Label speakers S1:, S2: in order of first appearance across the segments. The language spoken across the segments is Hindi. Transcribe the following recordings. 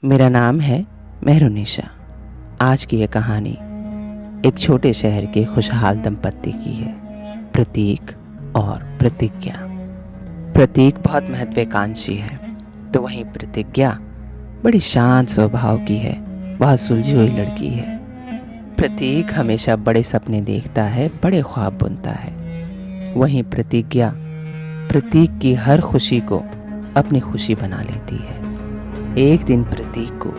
S1: मेरा नाम है मेहरुनिशा। आज की यह कहानी एक छोटे शहर के खुशहाल दंपत्ति की है, प्रतीक और प्रतिज्ञा। प्रतीक बहुत महत्वाकांक्षी है, तो वहीं प्रतिज्ञा बड़ी शांत स्वभाव की है, बहुत सुलझी हुई लड़की है। प्रतीक हमेशा बड़े सपने देखता है, बड़े ख्वाब बुनता है। वहीं प्रतिज्ञा प्रतीक की हर खुशी को अपनी खुशी बना लेती है। एक दिन प्रतीक को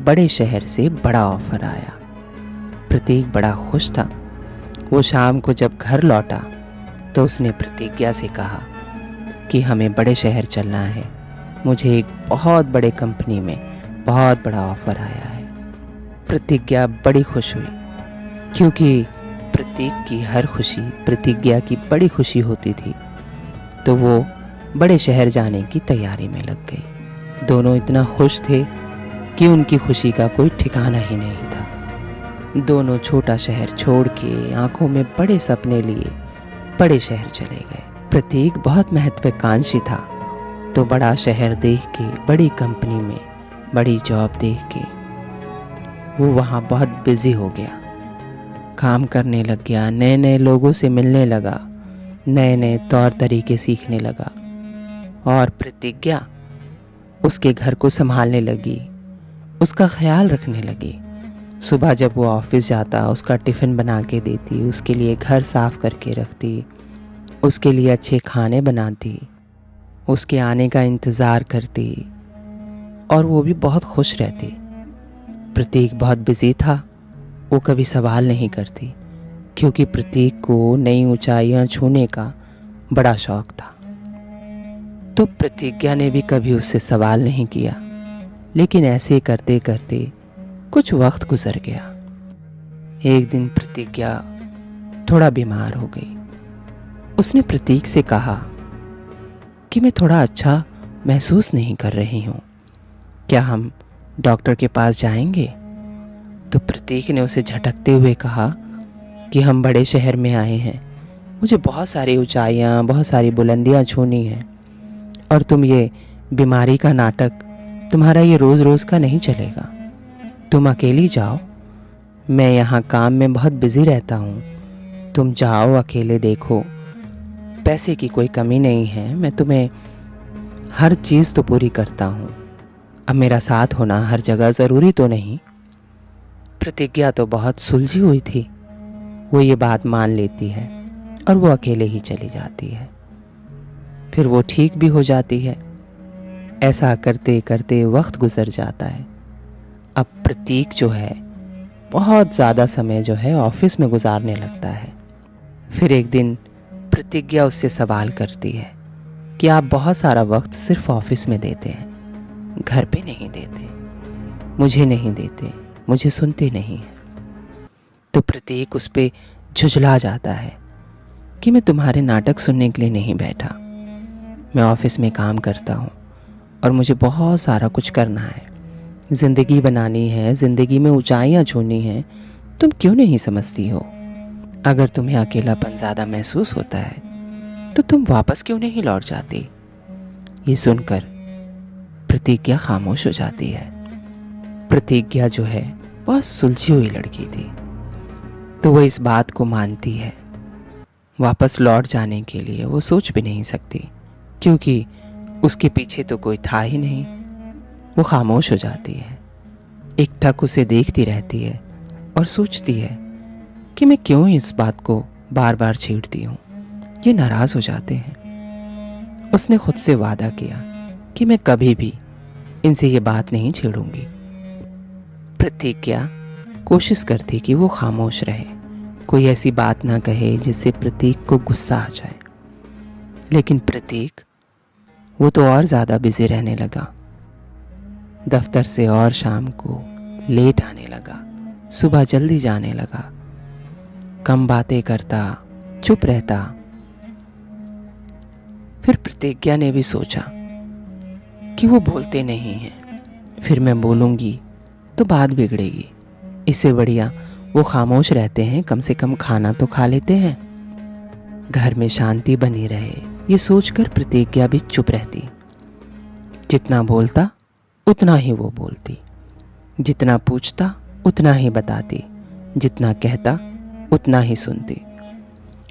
S1: बड़े शहर से बड़ा ऑफर आया। प्रतीक बड़ा खुश था। वो शाम को जब घर लौटा तो उसने प्रतिज्ञा से कहा कि हमें बड़े शहर चलना है, मुझे एक बहुत बड़े कंपनी में बहुत बड़ा ऑफर आया है। प्रतिज्ञा बड़ी खुश हुई, क्योंकि प्रतीक की हर खुशी प्रतिज्ञा की बड़ी खुशी होती थी। तो वो बड़े शहर जाने की तैयारी में लग गई। दोनों इतना खुश थे कि उनकी खुशी का कोई ठिकाना ही नहीं था। दोनों छोटा शहर छोड़ के आंखों में बड़े सपने लिए बड़े शहर चले गए। प्रतीक बहुत महत्वाकांक्षी था, तो बड़ा शहर देख के, बड़ी कंपनी में बड़ी जॉब देख के वो वहाँ बहुत बिजी हो गया। काम करने लग गया, नए नए लोगों से मिलने लगा, नए नए तौर तरीके सीखने लगा। और प्रतिज्ञा उसके घर को संभालने लगी, उसका ख्याल रखने लगी। सुबह जब वो ऑफिस जाता, उसका टिफ़िन बना के देती, उसके लिए घर साफ करके रखती, उसके लिए अच्छे खाने बनाती, उसके आने का इंतज़ार करती, और वो भी बहुत खुश रहती। प्रतीक बहुत बिजी था, वो कभी सवाल नहीं करती, क्योंकि प्रतीक को नई ऊंचाइयां छूने का बड़ा शौक था। तो प्रतिज्ञा ने भी कभी उससे सवाल नहीं किया। लेकिन ऐसे करते करते कुछ वक्त गुजर गया। एक दिन प्रतिज्ञा थोड़ा बीमार हो गई। उसने प्रतीक से कहा कि मैं थोड़ा अच्छा महसूस नहीं कर रही हूँ, क्या हम डॉक्टर के पास जाएंगे? तो प्रतीक ने उसे झटकते हुए कहा कि हम बड़े शहर में आए हैं, मुझे बहुत सारी ऊंचाइयाँ, बहुत सारी बुलंदियाँ छूनी हैं, और तुम ये बीमारी का नाटक, तुम्हारा ये रोज़ रोज़ का नहीं चलेगा। तुम अकेली जाओ, मैं यहाँ काम में बहुत बिजी रहता हूँ। तुम जाओ, अकेले देखो, पैसे की कोई कमी नहीं है, मैं तुम्हें हर चीज़ तो पूरी करता हूँ। अब मेरा साथ होना हर जगह ज़रूरी तो नहीं। प्रतिज्ञा तो बहुत सुलझी हुई थी, वो ये बात मान लेती है और वो अकेले ही चली जाती है। फिर वो ठीक भी हो जाती है। ऐसा करते करते वक्त गुजर जाता है। अब प्रतीक जो है बहुत ज़्यादा समय जो है ऑफिस में गुजारने लगता है। फिर एक दिन प्रतिज्ञा उससे सवाल करती है कि आप बहुत सारा वक्त सिर्फ ऑफिस में देते हैं, घर पे नहीं देते, मुझे नहीं देते, मुझे सुनते नहीं हैं। तो प्रतीक उस पे झुझला जाता है कि मैं तुम्हारे नाटक सुनने के लिए नहीं बैठा, मैं ऑफिस में काम करता हूँ और मुझे बहुत सारा कुछ करना है, ज़िंदगी बनानी है, ज़िंदगी में ऊंचाइयाँ छूनी हैं। तुम क्यों नहीं समझती हो? अगर तुम्हें अकेलापन ज़्यादा महसूस होता है तो तुम वापस क्यों नहीं लौट जाती? ये सुनकर प्रतिज्ञा खामोश हो जाती है। प्रतिज्ञा जो है बहुत सुलझी हुई लड़की थी, तो वो इस बात को मानती है। वापस लौट जाने के लिए वो सोच भी नहीं सकती, क्योंकि उसके पीछे तो कोई था ही नहीं। वो खामोश हो जाती है, एकटक उसे देखती रहती है और सोचती है कि मैं क्यों इस बात को बार बार छेड़ती हूँ, ये नाराज़ हो जाते हैं। उसने खुद से वादा किया कि मैं कभी भी इनसे ये बात नहीं छेड़ूंगी। प्रतिज्ञा कोशिश करती कि वो खामोश रहे, कोई ऐसी बात ना कहे जिससे प्रतीक को गुस्सा आ जाए। लेकिन प्रतीक वो तो और ज़्यादा बिजी रहने लगा। दफ्तर से और शाम को लेट आने लगा, सुबह जल्दी जाने लगा, कम बातें करता, चुप रहता। फिर प्रतिज्ञा ने भी सोचा कि वो बोलते नहीं हैं, फिर मैं बोलूँगी तो बात बिगड़ेगी, इससे बढ़िया वो खामोश रहते हैं, कम से कम खाना तो खा लेते हैं, घर में शांति बनी रहे। ये सोचकर प्रतिज्ञा भी चुप रहती। जितना बोलता उतना ही वो बोलती। जितना पूछता उतना ही बताती, जितना कहता उतना ही सुनती,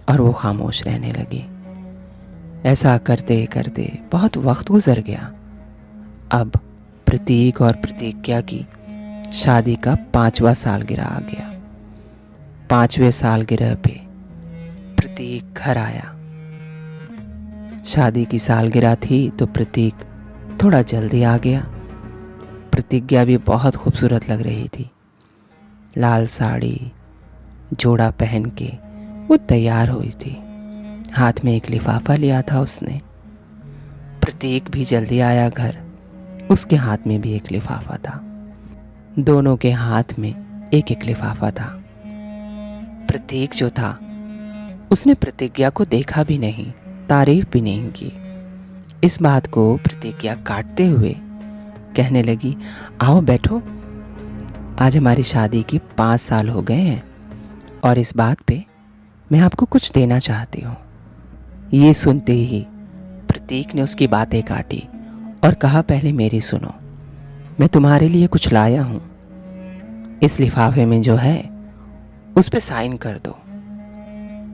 S1: और वो खामोश रहने लगी। ऐसा करते करते बहुत वक्त गुजर गया। अब प्रतीक और प्रतिज्ञा की शादी का 5वां सालगिरह आ गया। 5वें सालगिरह पे प्रतीक घर आया। शादी की सालगिरह थी तो प्रतीक थोड़ा जल्दी आ गया। प्रतिज्ञा भी बहुत खूबसूरत लग रही थी। लाल साड़ी जोड़ा पहन के वो तैयार हुई थी। हाथ में एक लिफाफा लिया था उसने। प्रतीक भी जल्दी आया घर। उसके हाथ में भी एक लिफाफा था। दोनों के हाथ में एक एक लिफाफा था। प्रतीक जो था उसने प्रतिज्ञा को देखा भी नहीं, तारीफ भी नहीं की। इस बात को प्रतिज्ञा काटते हुए कहने लगी, आओ बैठो, आज हमारी शादी की 5 साल हो गए हैं और इस बात पे मैं आपको कुछ देना चाहती हूँ। ये सुनते ही प्रतीक ने उसकी बातें काटी और कहा, पहले मेरी सुनो, मैं तुम्हारे लिए कुछ लाया हूँ। इस लिफाफे में जो है उस पे साइन कर दो,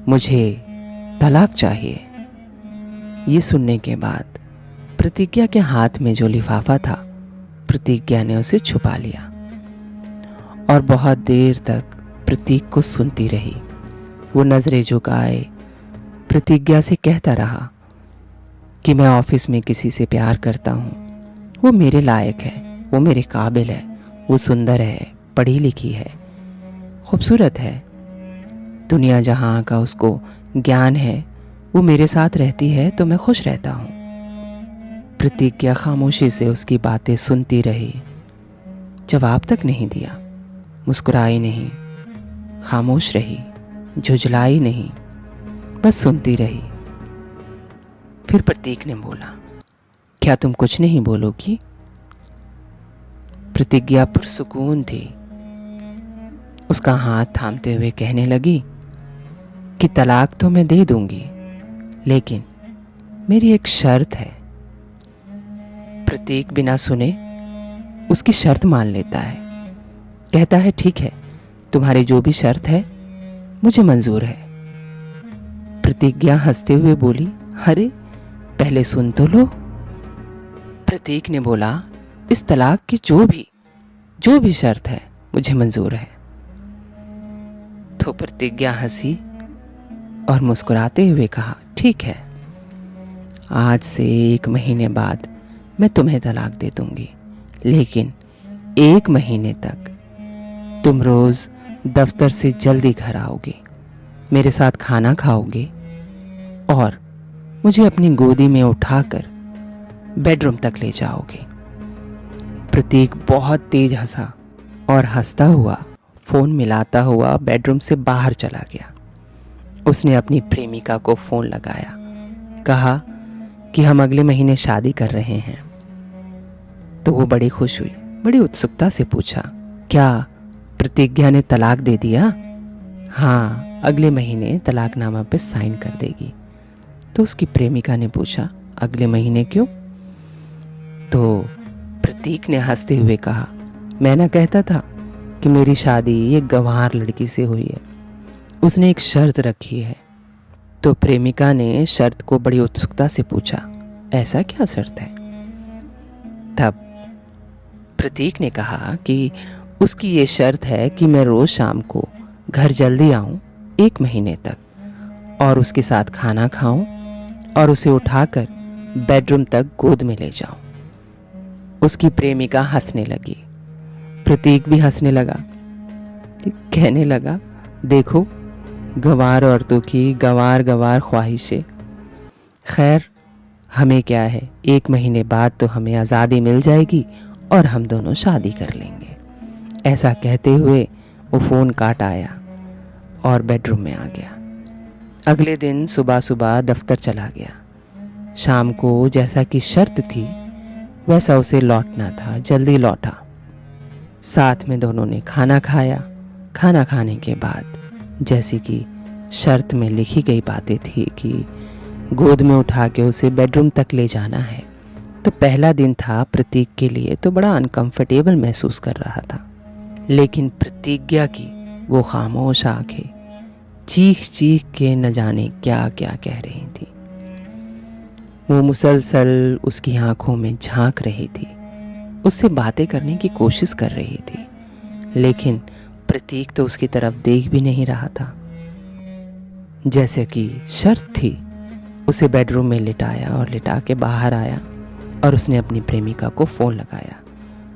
S1: मुझे तलाक चाहिए। ये सुनने के बाद प्रतिज्ञा के हाथ में जो लिफाफा था, प्रतिज्ञा ने उसे छुपा लिया और बहुत देर तक प्रतीक को सुनती रही। वो नजरें झुकाए प्रतिज्ञा से कहता रहा कि मैं ऑफिस में किसी से प्यार करता हूँ, वो मेरे लायक है, वो मेरे काबिल है, वो सुंदर है, पढ़ी लिखी है, खूबसूरत है, दुनिया जहाँ का उसको ज्ञान है, वो मेरे साथ रहती है तो मैं खुश रहता हूँ। प्रतिज्ञा खामोशी से उसकी बातें सुनती रही, जवाब तक नहीं दिया, मुस्कुराई नहीं, खामोश रही, झुंझलाई नहीं, बस सुनती रही। फिर प्रतीक ने बोला, क्या तुम कुछ नहीं बोलोगी? प्रतिज्ञा पुरसुकून थी। उसका हाथ थामते हुए कहने लगी कि तलाक तो मैं दे दूंगी, लेकिन मेरी एक शर्त है। प्रतीक बिना सुने उसकी शर्त मान लेता है। कहता है, ठीक है, तुम्हारी जो भी शर्त है मुझे मंजूर है। प्रतिज्ञा हंसते हुए बोली, अरे पहले सुन तो लो। प्रतीक ने बोला, इस तलाक की जो भी शर्त है मुझे मंजूर है। तो प्रतिज्ञा हंसी और मुस्कुराते हुए कहा, ठीक है, आज से 1 महीने बाद मैं तुम्हें तलाक दे दूंगी, लेकिन 1 महीने तक तुम रोज दफ्तर से जल्दी घर आओगे, मेरे साथ खाना खाओगे और मुझे अपनी गोदी में उठाकर बेडरूम तक ले जाओगे। प्रतीक बहुत तेज हंसा और हंसता हुआ फोन मिलाता हुआ बेडरूम से बाहर चला गया। उसने अपनी प्रेमिका को फोन लगाया, कहा कि हम अगले महीने शादी कर रहे हैं। तो वो बड़ी खुश हुई, बड़ी उत्सुकता से पूछा, क्या प्रतिज्ञा ने तलाक दे दिया? हाँ, अगले महीने तलाकनामा पे साइन कर देगी। तो उसकी प्रेमिका ने पूछा, अगले महीने क्यों? तो प्रतीक ने हंसते हुए कहा, मैं ना कहता था कि मेरी शादी एक गंवार लड़की से हुई है, उसने एक शर्त रखी है। तो प्रेमिका ने शर्त को बड़ी उत्सुकता से पूछा, ऐसा क्या शर्त है? तब प्रतीक ने कहा कि उसकी ये शर्त है कि मैं रोज शाम को घर जल्दी आऊं 1 महीने तक, और उसके साथ खाना खाऊं और उसे उठाकर बेडरूम तक गोद में ले जाऊं। उसकी प्रेमिका हंसने लगी, प्रतीक भी हंसने लगा, कहने लगा, देखो गंवार औरतों की गंवार गंवार ख्वाहिशें। खैर, हमें क्या है, 1 महीने बाद तो हमें आज़ादी मिल जाएगी और हम दोनों शादी कर लेंगे। ऐसा कहते हुए वो फ़ोन काट आया और बेडरूम में आ गया। अगले दिन सुबह सुबह दफ्तर चला गया। शाम को जैसा कि शर्त थी वैसा उसे लौटना था, जल्दी लौटा। साथ में दोनों ने खाना खाया। खाना खाने के बाद जैसी कि शर्त में लिखी गई बातें थी कि गोद में उठा के उसे बेडरूम तक ले जाना है, तो पहला दिन था प्रतीक के लिए, तो बड़ा अनकंफर्टेबल महसूस कर रहा था। लेकिन प्रतिज्ञा की वो खामोश आंखें चीख चीख के न जाने क्या क्या कह रही थी। वो मुसलसल उसकी आंखों में झांक रही थी, उससे बातें करने की कोशिश कर रही थी, लेकिन प्रतीक तो उसकी तरफ देख भी नहीं रहा था। जैसे कि शर्त थी, उसे बेडरूम में लिटाया और लिटा के बाहर आया और उसने अपनी प्रेमिका को फ़ोन लगाया।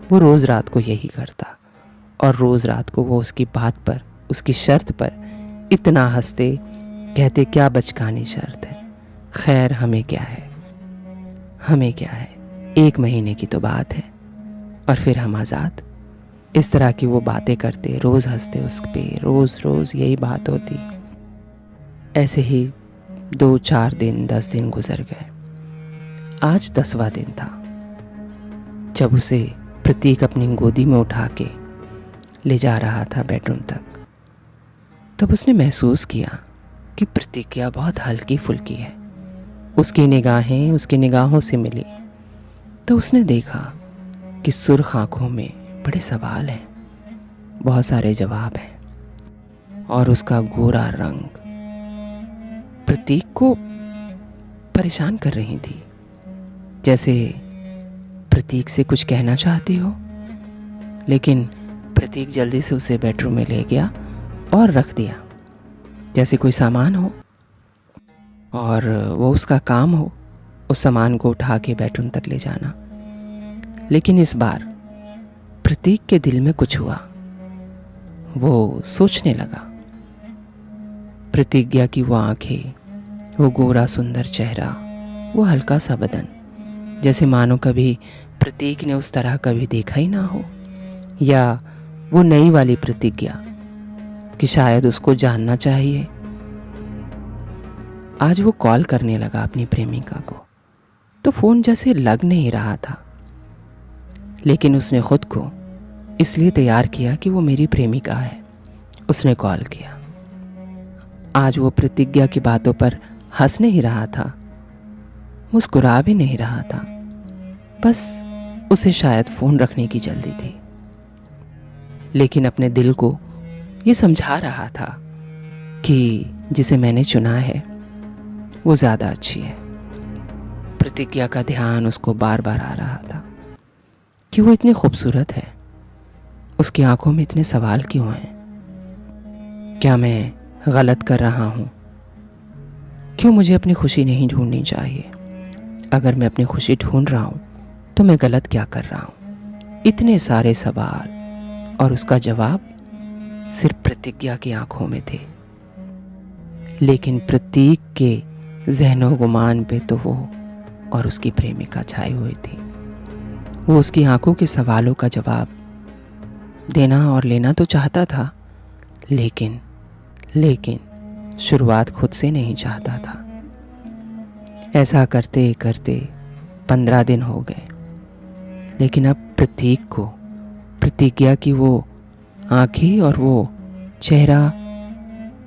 S1: वो रोज़ रात को यही करता और रोज़ रात को वो उसकी बात पर, उसकी शर्त पर इतना हंसते, कहते क्या बचकानी शर्त है, खैर हमें क्या है, हमें क्या है, 1 महीने की तो बात है और फिर हम आज़ाद। इस तरह की वो बातें करते, रोज़ हंसते उस पे, रोज़ रोज़ यही बात होती। ऐसे ही 2-4 दिन 10 दिन गुजर गए। आज 10वां दिन था जब उसे प्रतीक अपनी गोदी में उठा के ले जा रहा था बेडरूम तक। तब उसने महसूस किया कि प्रतिज्ञा बहुत हल्की फुल्की है। उसकी निगाहें उसकी निगाहों से मिली तो उसने देखा कि सुर्ख आंखों में बड़े सवाल हैं, बहुत सारे जवाब हैं और उसका गोरा रंग प्रतीक को परेशान कर रही थी। जैसे प्रतीक से कुछ कहना चाहती हो, लेकिन प्रतीक जल्दी से उसे बेडरूम में ले गया और रख दिया, जैसे कोई सामान हो और वो उसका काम हो उस सामान को उठा के बेडरूम तक ले जाना। लेकिन इस बार प्रतीक के दिल में कुछ हुआ। वो सोचने लगा। प्रतिज्ञा की वो आंखें, वो गोरा सुंदर चेहरा, वो हल्का सा बदन, जैसे मानो कभी प्रतीक ने उस तरह कभी देखा ही ना हो, या वो नई वाली प्रतिज्ञा कि शायद उसको जानना चाहिए। आज वो कॉल करने लगा अपनी प्रेमिका को, तो फोन जैसे लग नहीं रहा था, लेकिन उसने खुद को इसलिए तैयार किया कि वो मेरी प्रेमिका है। उसने कॉल किया। आज वो प्रतिज्ञा की बातों पर हंस नहीं रहा था, मुस्कुरा भी नहीं रहा था, बस उसे शायद फोन रखने की जल्दी थी, लेकिन अपने दिल को ये समझा रहा था कि जिसे मैंने चुना है वो ज़्यादा अच्छी है। प्रतिज्ञा का ध्यान उसको बार बार आ रहा था कि वो इतनी खूबसूरत है, उसकी आंखों में इतने सवाल क्यों हैं, क्या मैं गलत कर रहा हूँ, क्यों मुझे अपनी खुशी नहीं ढूंढनी चाहिए, अगर मैं अपनी खुशी ढूंढ रहा हूँ तो मैं गलत क्या कर रहा हूँ। इतने सारे सवाल और उसका जवाब सिर्फ प्रतिज्ञा की आंखों में थे, लेकिन प्रतीक के ज़हनो गुमान पे तो वो और उसकी प्रेमिका छाई हुई थी। वो उसकी आंखों के सवालों का जवाब देना और लेना तो चाहता था, लेकिन शुरुआत खुद से नहीं चाहता था। ऐसा करते करते 15 दिन हो गए, लेकिन अब प्रतीक को प्रतिज्ञा की वो आंखें और वो चेहरा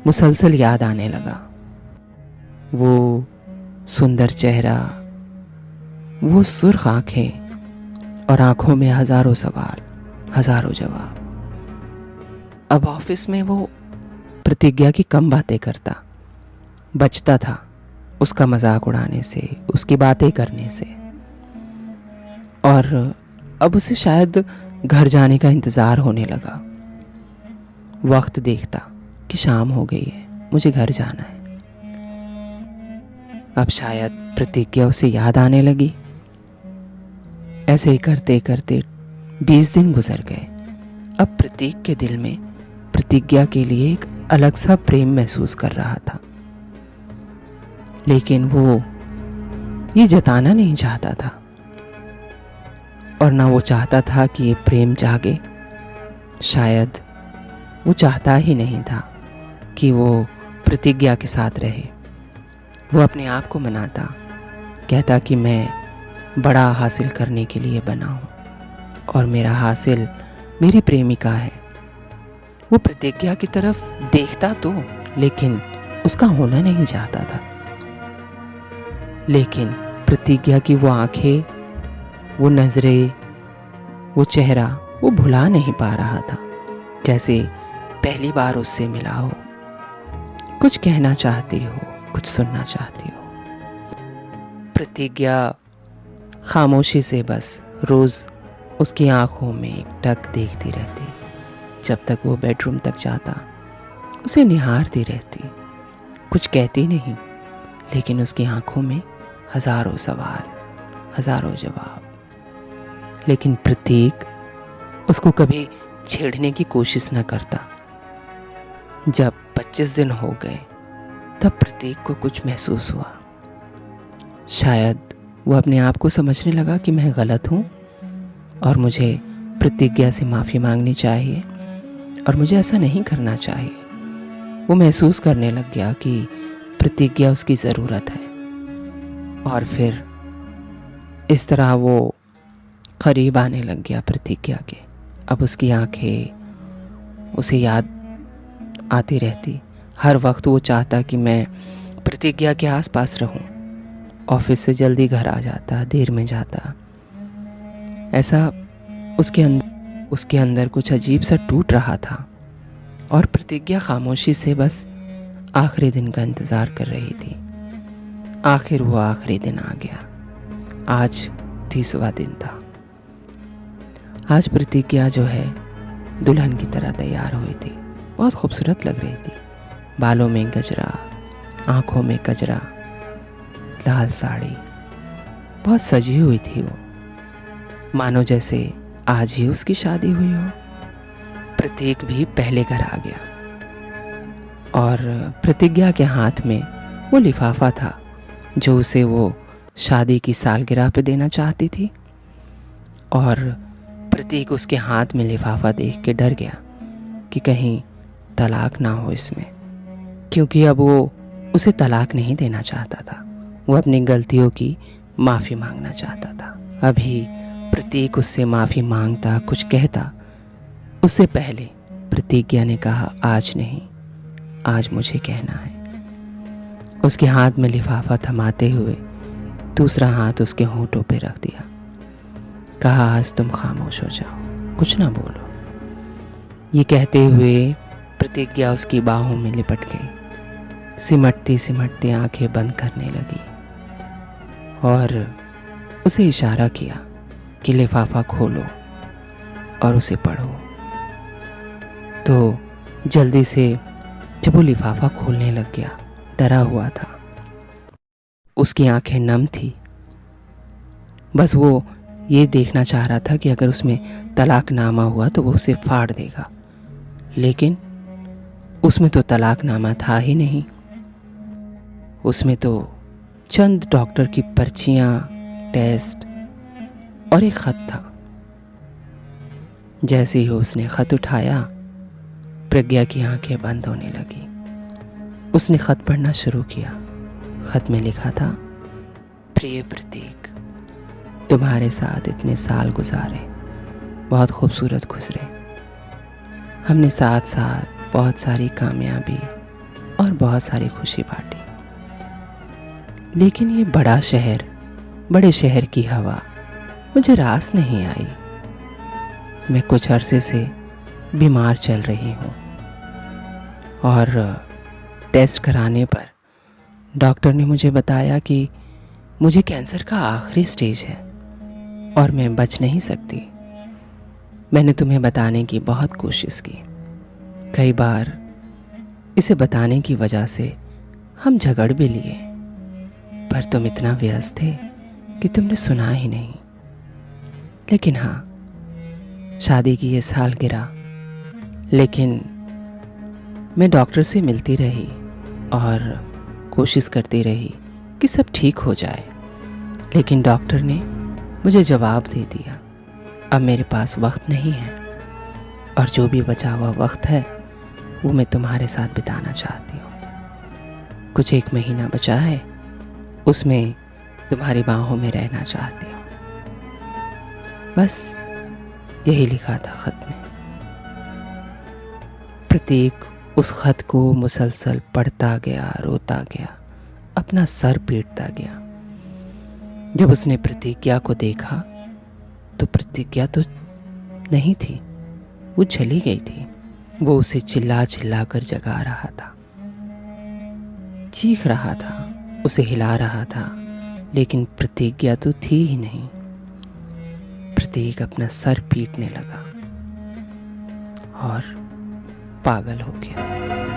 S1: मुसलसल याद आने लगा। वो सुंदर चेहरा, वो सुर्ख आंखें और आंखों में हजारों सवाल, हजारों जवाब। अब ऑफिस में वो प्रतिज्ञा की कम बातें करता, बचता था उसका मजाक उड़ाने से, उसकी बातें करने से, और अब उसे शायद घर जाने का इंतज़ार होने लगा। वक्त देखता कि शाम हो गई है, मुझे घर जाना है। अब शायद प्रतिज्ञा उसे याद आने लगी। ऐसे ही करते करते 20 दिन गुजर गए। अब प्रतीक के दिल में प्रतिज्ञा के लिए एक अलग सा प्रेम महसूस कर रहा था, लेकिन वो ये जताना नहीं चाहता था, और ना वो चाहता था कि ये प्रेम जागे। शायद वो चाहता ही नहीं था कि वो प्रतिज्ञा के साथ रहे। वो अपने आप को मनाता, कहता कि मैं बड़ा हासिल करने के लिए बना हूँ और मेरा हासिल मेरी प्रेमिका है। वो प्रतिज्ञा की तरफ देखता तो, लेकिन उसका होना नहीं चाहता था। लेकिन प्रतिज्ञा की वो आंखें, वो नज़रें, वो चेहरा वो भुला नहीं पा रहा था, जैसे पहली बार उससे मिला हो। कुछ कहना चाहती हो, कुछ सुनना चाहती हो। प्रतिज्ञा खामोशी से बस रोज़ उसकी आंखों में एकटक देखती रहती। जब तक वो बेडरूम तक जाता उसे निहारती रहती, कुछ कहती नहीं, लेकिन उसकी आंखों में हजारों सवाल, हजारों जवाब। लेकिन प्रतीक उसको कभी छेड़ने की कोशिश न करता। जब 25 दिन हो गए तब प्रतीक को कुछ महसूस हुआ। शायद वो अपने आप को समझने लगा कि मैं गलत हूँ और मुझे प्रतिज्ञा से माफ़ी मांगनी चाहिए और मुझे ऐसा नहीं करना चाहिए। वो महसूस करने लग गया कि प्रतिज्ञा उसकी ज़रूरत है। और फिर इस तरह वो करीब आने लग गया प्रतिज्ञा के। अब उसकी आंखें उसे याद आती रहती। हर वक्त वो चाहता कि मैं प्रतिज्ञा के आसपास रहूं। ऑफिस से जल्दी घर आ जाता, देर में जाता। ऐसा उसके अंदर कुछ अजीब सा टूट रहा था और प्रतिज्ञा खामोशी से बस आखिरी दिन का इंतज़ार कर रही थी। आखिर वो आखिरी दिन आ गया। आज 30वां दिन था। आज प्रतिज्ञा जो है दुल्हन की तरह तैयार हुई थी। बहुत खूबसूरत लग रही थी। बालों में गजरा, आंखों में कजरा, लाल साड़ी, बहुत सजी हुई थी वो, मानो जैसे आज ही उसकी शादी हुई हो। प्रतीक भी पहले घर आ गया और प्रतिज्ञा के हाथ में वो लिफाफा था जो उसे वो शादी की सालगिरह पे देना चाहती थी। और प्रतीक उसके हाथ में लिफाफा देख के डर गया कि कहीं तलाक ना हो इसमें, क्योंकि अब वो उसे तलाक नहीं देना चाहता था। वो अपनी गलतियों की माफ़ी मांगना चाहता था। अभी प्रतीक उससे माफ़ी मांगता, कुछ कहता, उससे पहले प्रतिज्ञा ने कहा, आज नहीं, आज मुझे कहना है। उसके हाथ में लिफाफा थमाते हुए दूसरा हाथ उसके होंठों पे रख दिया। कहा, आज तुम खामोश हो जाओ, कुछ ना बोलो। ये कहते हुए प्रतिज्ञा उसकी बाहों में लिपट गई। सिमटती सिमटती आंखें बंद करने लगी और उसे इशारा किया कि लिफाफा खोलो और उसे पढ़ो। तो जल्दी से जब वो लिफाफा खोलने लग गया, डरा हुआ था, उसकी आंखें नम थी। बस वो ये देखना चाह रहा था कि अगर उसमें तलाकनामा हुआ तो वो उसे फाड़ देगा, लेकिन उसमें तो तलाकनामा था ही नहीं। उसमें तो चंद डॉक्टर की पर्चियां, टेस्ट और एक खत था। जैसे ही उसने खत उठाया, प्रज्ञा की आंखें बंद होने लगी। उसने खत पढ़ना शुरू किया। खत में लिखा था, प्रिय प्रतीक, तुम्हारे साथ इतने साल गुजारे, बहुत खूबसूरत गुजरे। हमने साथ साथ बहुत सारी कामयाबी और बहुत सारी खुशी बांटी, लेकिन ये बड़े शहर की हवा मुझे रास नहीं आई। मैं कुछ अरसे से बीमार चल रही हूँ और टेस्ट कराने पर डॉक्टर ने मुझे बताया कि मुझे कैंसर का आखिरी स्टेज है और मैं बच नहीं सकती। मैंने तुम्हें बताने की बहुत कोशिश की। कई बार इसे बताने की वजह से हम झगड़ भी लिए, पर तुम इतना व्यस्त थे कि तुमने सुना ही नहीं। लेकिन हाँ, शादी की ये सालगिरह, लेकिन मैं डॉक्टर से मिलती रही और कोशिश करती रही कि सब ठीक हो जाए, लेकिन डॉक्टर ने मुझे जवाब दे दिया, अब मेरे पास वक्त नहीं है और जो भी बचा हुआ वक्त है वो मैं तुम्हारे साथ बिताना चाहती हूँ। कुछ 1 महीना बचा है, उसमें तुम्हारी बाहों में रहना चाहती हूँ। बस यही लिखा था खत में। प्रतीक उस खत को मुसलसल पढ़ता गया, रोता गया, अपना सर पीटता गया। जब उसने प्रतिज्ञा को देखा तो प्रतिज्ञा तो नहीं थी, वो चली गई थी। वो उसे चिल्ला चिल्ला कर जगा रहा था, चीख रहा था, उसे हिला रहा था, लेकिन प्रतिज्ञा तो थी ही नहीं। प्रतीक अपना सर पीटने लगा और पागल हो गया।